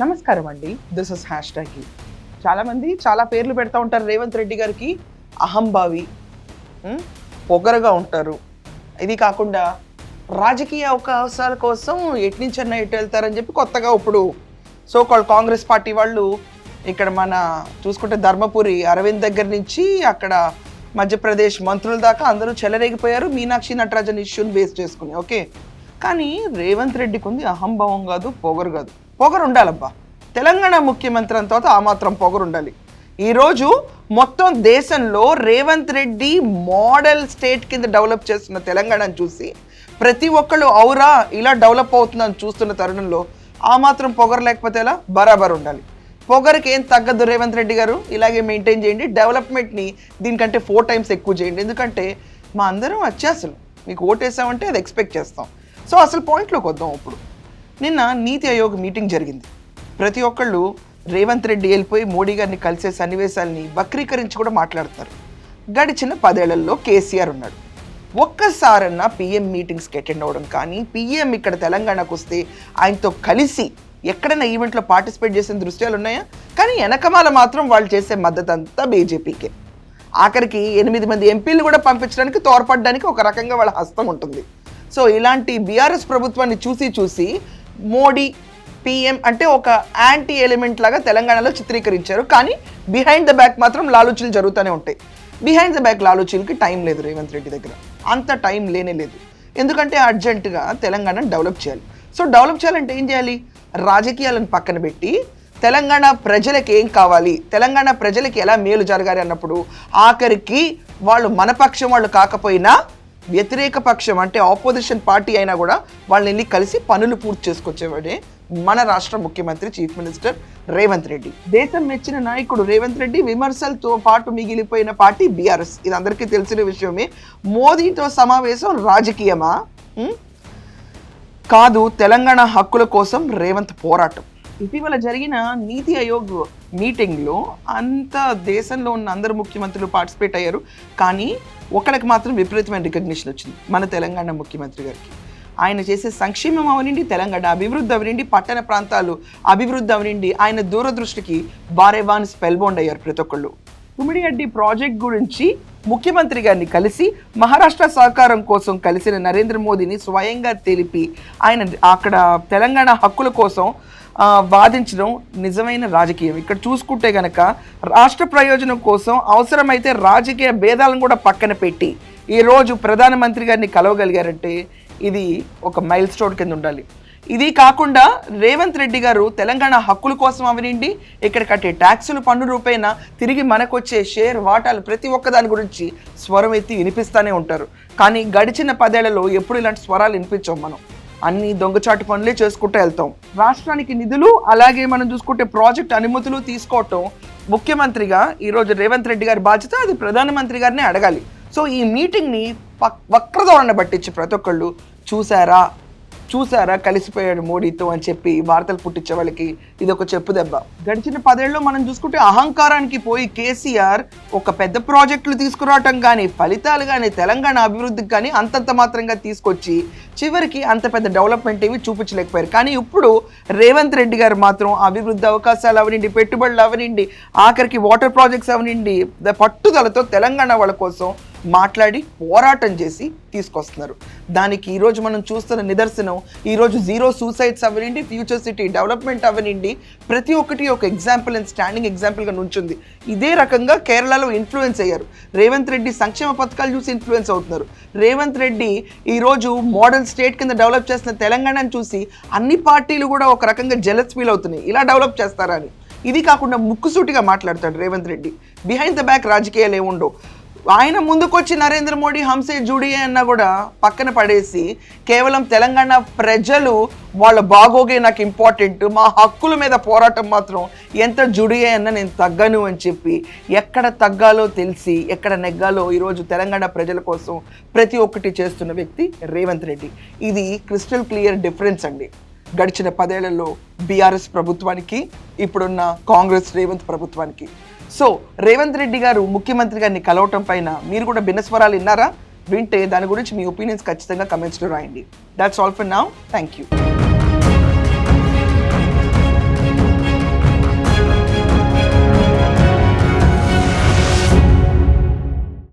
నమస్కారం అండి, this is hash tag. చాలామంది చాలా పేర్లు పెడతా ఉంటారు రేవంత్ రెడ్డి గారికి. అహంభావి, పొగరుగా ఉంటారు. ఇది కాకుండా రాజకీయ అవకాశాల కోసం ఎట్నుంచన్నా ఎటు వెళ్తారని చెప్పి కొత్తగా ఇప్పుడు సో కాల్డ్ కాంగ్రెస్ పార్టీ వాళ్ళు ఇక్కడ మన చూసుకుంటే ధర్మపురి అరవింద్ దగ్గర నుంచి అక్కడ మధ్యప్రదేశ్ మంత్రుల దాకా అందరూ చెలరేగిపోయారు మీనాక్షి నటరాజన్ ఇష్యూని బేస్ చేసుకుని. ఓకే, కానీ రేవంత్ రెడ్డికి ఉంది అహంభావం కాదు, పొగరు కాదు. పొగరు ఉండాలబ్బా, తెలంగాణ ముఖ్యమంత్రి అంత ఆ మాత్రం పొగరు ఉండాలి. ఈరోజు మొత్తం దేశంలో రేవంత్ రెడ్డి మోడల్ స్టేట్ కింద డెవలప్ చేస్తున్న తెలంగాణను చూసి ప్రతి ఒక్కళ్ళు ఔరా ఇలా డెవలప్ అవుతుందని చూస్తున్న తరుణంలో ఆ మాత్రం పొగరు లేకపోతే ఎలా? బరాబర్ ఉండాలి. పొగరికి ఏం తగ్గదు రేవంత్ రెడ్డి గారు, ఇలాగే మెయింటైన్ చేయండి. డెవలప్మెంట్ని దీనికంటే 4 times ఎక్కువ చేయండి. ఎందుకంటే మా అందరం అత్యాసలు, మీకు ఓటేసామంటే అది ఎక్స్పెక్ట్ చేస్తాం. సో అసలు పాయింట్లోకి వద్దాం. ఇప్పుడు నిన్న నీతి ఆయోగ్ మీటింగ్ జరిగింది. ప్రతి ఒక్కళ్ళు రేవంత్ రెడ్డి వెళ్ళిపోయి మోడీ గారిని కలిసే సన్నివేశాలని వక్రీకరించి కూడా మాట్లాడుతున్నారు. గడిచిన 10 ఏళ్లలో కేసీఆర్ ఉన్నాడు. ఒక్కసారన్నా పిఎం మీటింగ్స్కి అటెండ్ అవ్వడం కానీ, పిఎం ఇక్కడ తెలంగాణకు వస్తే ఆయనతో కలిసి ఎక్కడైనా ఈవెంట్లో పార్టిసిపేట్ చేసిన దృశ్యాలు ఉన్నాయా? కానీ వెనకమాల మాత్రం వాళ్ళు చేసే మద్దతు అంతా బీజేపీకే. ఆఖరికి 8 మంది ఎంపీలు కూడా పంపించడానికి తోడ్పడడానికి ఒక రకంగా వాళ్ళ హస్తం ఉంటుంది. సో ఇలాంటి బీఆర్ఎస్ ప్రభుత్వాన్ని చూసి మోడీ పిఎం అంటే ఒక యాంటీ ఎలిమెంట్ లాగా తెలంగాణలో చిత్రీకరించారు. కానీ బిహైండ్ ద బ్యాక్ మాత్రం లాలూచీలు జరుగుతూనే ఉంటాయి. బిహైండ్ ద బ్యాక్ లాలూచీలకి టైం లేదు రేవంత్ రెడ్డి దగ్గర, అంత టైం లేనే లేదు. ఎందుకంటే అర్జెంటుగా తెలంగాణను డెవలప్ చేయాలి. సో డెవలప్ చేయాలంటే ఏం చేయాలి? రాజకీయాలను పక్కన పెట్టి తెలంగాణ ప్రజలకు ఏం కావాలి, తెలంగాణ ప్రజలకి ఎలా మేలు జరగాలి అన్నప్పుడు ఆఖరికి వాళ్ళు మన పక్షం వాళ్ళు కాకపోయినా వ్యతిరేక పక్షం అంటే ఆపోజిషన్ పార్టీ అయినా కూడా వాళ్ళని వెళ్ళి కలిసి పనులు పూర్తి చేసుకొచ్చేవాడే మన రాష్ట్ర ముఖ్యమంత్రి చీఫ్ మినిస్టర్ రేవంత్ రెడ్డి. దేశం మెచ్చిన నాయకుడు రేవంత్ రెడ్డి. విమర్శలతో పాటు మిగిలిపోయిన పార్టీ బీఆర్ఎస్, ఇది అందరికీ తెలిసిన విషయమే. మోదీతో సమావేశం రాజకీయమా? కాదు, తెలంగాణ హక్కుల కోసం రేవంత్ పోరాటం. ఇటీవల జరిగిన నీతి ఆయోగ్ మీటింగ్లో అంత దేశంలో ఉన్న అందరు ముఖ్యమంత్రులు పార్టిసిపేట్ అయ్యారు. కానీ ఒకరికి మాత్రం విపరీతమైన రికగ్నిషన్ వచ్చింది, మన తెలంగాణ ముఖ్యమంత్రి గారికి. ఆయన చేసే సంక్షేమం అవనండి, తెలంగాణ అభివృద్ధి అవనండి, పట్టణ ప్రాంతాలు అభివృద్ధి అవనండి, ఆయన దూరదృష్టికి బారేవాన్ స్పెల్బౌండ్ అయ్యారు ప్రతి ఒక్కళ్ళు. తుమిడిగడ్డి ప్రాజెక్ట్ గురించి ముఖ్యమంత్రి గారిని కలిసి మహారాష్ట్ర సహకారం కోసం కలిసిన నరేంద్ర మోదీని స్వయంగా తెలిపి ఆయన అక్కడ తెలంగాణ హక్కుల కోసం వాదించడం నిజమైన రాజకీయం. ఇక్కడ చూసుకుంటే కనుక రాష్ట్ర ప్రయోజనం కోసం అవసరమైతే రాజకీయ భేదాలను కూడా పక్కన పెట్టి ఈరోజు ప్రధానమంత్రి గారిని కలవగలిగారంటే ఇది ఒక మైల్ స్టోన్ కింద ఉండాలి. ఇది కాకుండా రేవంత్ రెడ్డి గారు తెలంగాణ హక్కుల కోసం అవనండి, ఇక్కడ కట్టే ట్యాక్సులు పన్ను రూపేనా తిరిగి మనకొచ్చే షేర్ వాటాలు ప్రతి ఒక్కదాని గురించి స్వరం ఎత్తి వినిపిస్తూనే ఉంటారు. కానీ గడిచిన 10 ఏళ్లలో ఎప్పుడు ఇలాంటి స్వరాలు వినిపించాం. మనం అన్ని దొంగచాటు పనులే చేసుకుంటూ వెళ్తాం. రాష్ట్రానికి నిధులు అలాగే మనం చూసుకుంటే ప్రాజెక్ట్ అనుమతులు తీసుకోవటం ముఖ్యమంత్రిగా ఈరోజు రేవంత్ రెడ్డి గారి బాధ్యత, అది ప్రధానమంత్రి గారిని అడగాలి. సో ఈ మీటింగ్ని వక్రధోరణ పట్టించి ప్రతి ఒక్కళ్ళు చూసారా కలిసిపోయాడు మోడీతో అని చెప్పి వార్తలు పుట్టించే వాళ్ళకి ఇది ఒక చెప్పు దెబ్బ. గడిచిన 10 ఏళ్ళలో మనం చూసుకుంటే అహంకారానికి పోయి కేసీఆర్ ఒక పెద్ద ప్రాజెక్టులు తీసుకురావటం కానీ, ఫలితాలు కానీ, తెలంగాణ అభివృద్ధికి కానీ అంతంత మాత్రంగా తీసుకొచ్చి చివరికి అంత పెద్ద డెవలప్మెంట్ ఏవి చూపించలేకపోయారు. కానీ ఇప్పుడు రేవంత్ రెడ్డి గారు మాత్రం అభివృద్ధి అవకాశాలు అవనండి, పెట్టుబడులు అవనండి, ఆఖరికి వాటర్ ప్రాజెక్ట్స్ అవనండి, పట్టుదలతో తెలంగాణ వాళ్ళ కోసం మాట్లాడి పోరాటం చేసి తీసుకొస్తున్నారు. దానికి ఈరోజు మనం చూస్తున్న నిదర్శనం ఈరోజు 0 సూసైడ్స్ అవనండి, ఫ్యూచర్ సిటీ డెవలప్మెంట్ అవనండి, ప్రతి ఒక్కటి ఒక ఎగ్జాంపుల్ అండ్ స్టాండింగ్ ఎగ్జాంపుల్గా నుంచుంది. ఇదే రకంగా కేరళలో ఇన్ఫ్లుయెన్స్ అయ్యారు. రేవంత్ రెడ్డి సంక్షేమ పథకాలు చూసి ఇన్ఫ్లుయెన్స్ అవుతున్నారు. రేవంత్ రెడ్డి ఈరోజు మోడల్ స్టేట్ కింద డెవలప్ చేస్తున్న తెలంగాణను చూసి అన్ని పార్టీలు కూడా ఒక రకంగా జెలస్ ఫీల్ అవుతున్నాయి, ఇలా డెవలప్ చేస్తారని. ఇది కాకుండా ముక్కుసూటిగా మాట్లాడతాడు Revanth Reddy. Behind the back రాజకీయాలు ఏముండవు. ఆయన ముందుకొచ్చి నరేంద్ర మోడీ హంసే జుడియే అన్నా కూడా పక్కన పడేసి కేవలం తెలంగాణ ప్రజలు వాళ్ళ బాగోగే నాకు ఇంపార్టెంట్, మా హక్కుల మీద పోరాటం మాత్రం ఎంత జుడియే అన్నా నేను తగ్గను అని చెప్పి ఎక్కడ తగ్గాలో తెలిసి ఎక్కడ నెగ్గాలో ఈరోజు తెలంగాణ ప్రజల కోసం ప్రతి ఒక్కటి చేస్తున్న వ్యక్తి రేవంత్ రెడ్డి. ఇది క్రిస్టల్ క్లియర్ డిఫరెన్స్ అండి గడిచిన 10 ఏళ్లలో బీఆర్ఎస్ ప్రభుత్వానికి ఇప్పుడున్న కాంగ్రెస్ రేవంత్ ప్రభుత్వానికి. సో రేవంత్ రెడ్డి గారు ముఖ్యమంత్రి గారిని కలవటం పైన మీరు కూడా భిన్నస్వరాలు విన్నారా? వింటే దాని గురించి మీ ఒపీనియన్స్ ఖచ్చితంగా కమెంట్స్లో రాయండి. That's all for now. Thank you.